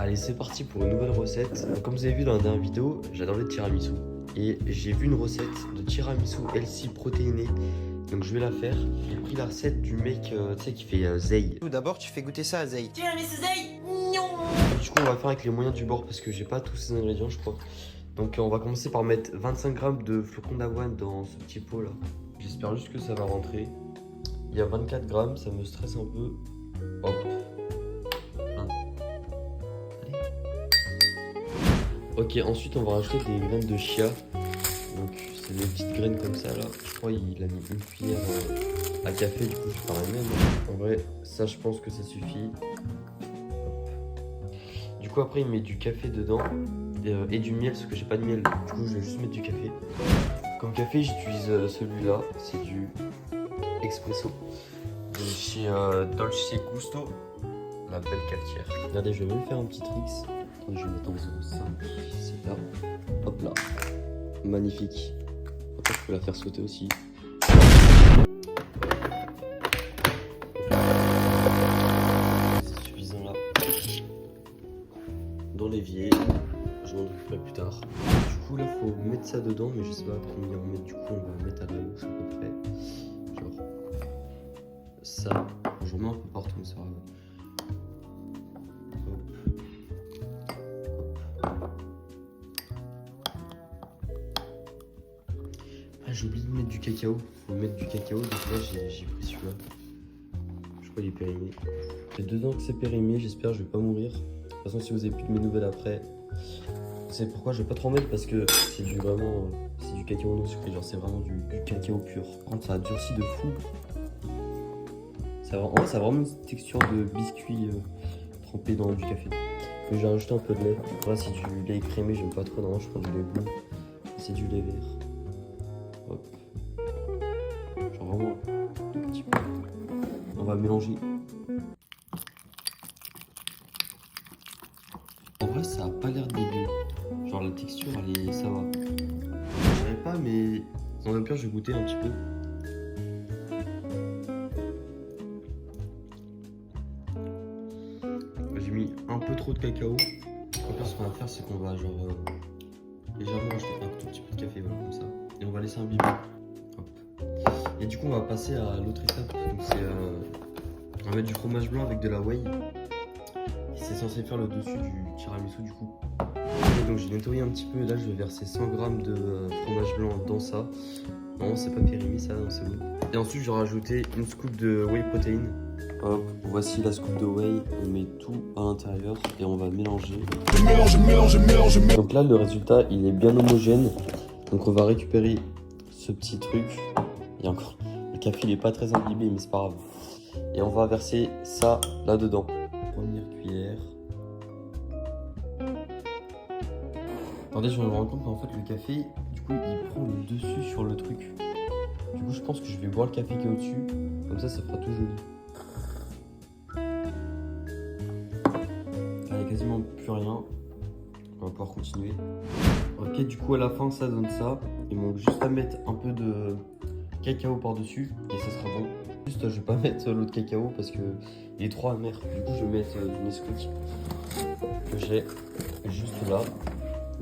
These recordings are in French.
Allez, c'est parti pour une nouvelle recette. Donc, comme vous avez vu dans la dernière vidéo, j'adore le tiramisu. Et j'ai vu une recette de tiramisu healthy protéiné. Donc je vais la faire. J'ai pris la recette du mec tu sais qui fait Zei. Tout d'abord, tu fais goûter ça à Zei. Tiramisu Zei. Du coup, on va faire avec les moyens du bord parce que j'ai pas tous ces ingrédients, je crois. Donc on va commencer par mettre 25 grammes de flocons d'avoine dans ce petit pot là. J'espère juste que ça va rentrer. Il y a 24 grammes, ça me stresse un peu. Hop. Ok, ensuite on va rajouter des graines de chia. Donc c'est des petites graines comme ça là. Je crois qu'il a mis une cuillère à café, du coup je ferai la même. En vrai, ça je pense que ça suffit. Hop. Du coup après il met du café dedans et du miel, parce que j'ai pas de miel. Du coup je vais juste mettre du café. Comme café j'utilise celui-là, c'est du expresso. De chez Dolce Gusto, la belle cafetière. Regardez, je vais même faire un petit tricks. Je vais mettre en 0,5, c'est là. Hop là. Magnifique. Hop, je peux la faire sauter aussi. C'est suffisant là. Dans l'évier. Je m'en occuperai plus tard. Du coup là faut mettre ça dedans, mais je sais pas combien on met. Du coup on va mettre à la louche à peu près. Genre ça. J'en mets un peu partout, ça va. Ah, j'ai oublié de mettre du cacao. Faut mettre du cacao, donc là j'ai pris celui-là. Je crois qu'il est périmé. Ça fait 2 ans que c'est périmé, j'espère que je vais pas mourir. De toute façon, si vous avez plus de mes nouvelles après, vous savez pourquoi je vais pas trop en mettre, parce que c'est du vraiment. C'est du cacao non sucré, genre c'est vraiment du cacao pur. Par contre, ça a durci de fou. En vrai, ça a vraiment une texture de biscuit trempé dans du café. Donc j'ai rajouté un peu de lait. Là, c'est du lait écrémé, j'aime pas trop. Non, je prends du lait bleu. C'est du lait vert. Hop. Genre vraiment tout petit peu. On va mélanger. En vrai, ça a pas l'air dégueu. Genre la texture, elle est, ça va. Je savais pas, mais en même temps, je vais goûter un petit peu. J'ai mis un peu trop de cacao. En fait, ce qu'on va faire, c'est qu'on va genre légèrement rajouter un tout petit peu de café, voilà, comme ça. Et on va laisser imbiber. Hop. Et du coup, on va passer à l'autre étape. Donc, c'est on va mettre du fromage blanc avec de la whey. C'est censé faire le dessus du tiramisu, du coup. Et donc, j'ai nettoyé un petit peu. Et là, je vais verser 100 grammes de fromage blanc dans ça. Non, c'est pas périmé, ça, non, c'est bon. Et ensuite, je vais rajouter une scoop de whey protein. Hop, voici la scoop de whey. On met tout à l'intérieur et on va mélanger. Mélanger. Donc là, le résultat, il est bien homogène. Donc on va récupérer ce petit truc. Et encore, le café, il est pas très imbibé, mais c'est pas grave. Et on va verser ça là-dedans. Première cuillère. Attendez, je me rends compte qu'en fait, le café, du coup, il prend le dessus sur le truc. Du coup, je pense que je vais boire le café qui est au-dessus. Comme ça fera tout joli. Là, il n'y a quasiment plus rien. On va pouvoir continuer. Ok, du coup, à la fin, ça donne ça. Il manque juste à mettre un peu de cacao par-dessus et ça sera bon. Juste, je vais pas mettre l'autre cacao parce que il est trop amer. Du coup, je vais mettre du Nesquik que j'ai juste là.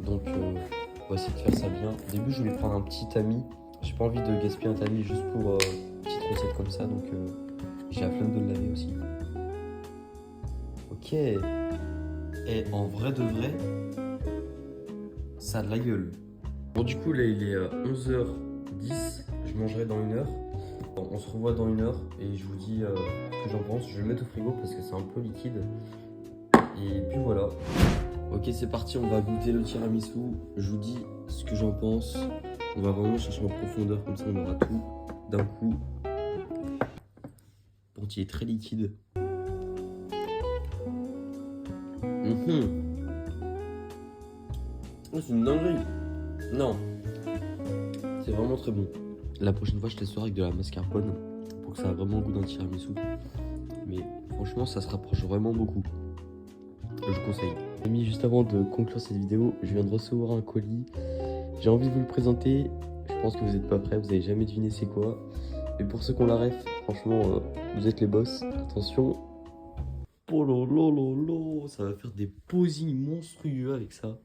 Donc, on va essayer de faire ça bien. Au début, je voulais prendre un petit tamis. J'ai pas envie de gaspiller un tamis juste pour une petite recette comme ça. Donc, j'ai la flemme de le laver aussi. Ok. Et en vrai de vrai, ça a de la gueule. Bon, du coup, là, il est 11h10. Je mangerai dans 1 heure. Bon, on se revoit dans 1 heure et je vous dis ce que j'en pense. Je vais le mettre au frigo parce que c'est un peu liquide. Et puis voilà. Ok, c'est parti, on va goûter le tiramisu. Je vous dis ce que j'en pense. On va vraiment chercher en profondeur, comme ça on aura tout d'un coup. Bon, il est très liquide. Oh, c'est une dinguerie. Non. C'est vraiment très bon. La prochaine fois, je testerai avec de la mascarpone pour que ça ait vraiment le goût d'un tiramisu. Mais franchement, ça se rapproche vraiment beaucoup. Je conseille. Amis, juste avant de conclure cette vidéo, je viens de recevoir un colis. J'ai envie de vous le présenter. Je pense que vous n'êtes pas prêts, vous n'avez jamais deviné c'est quoi. Mais pour ceux qui ont la ref, franchement, vous êtes les boss. Attention. Oh là là là là, ça va faire des posings monstrueux avec ça.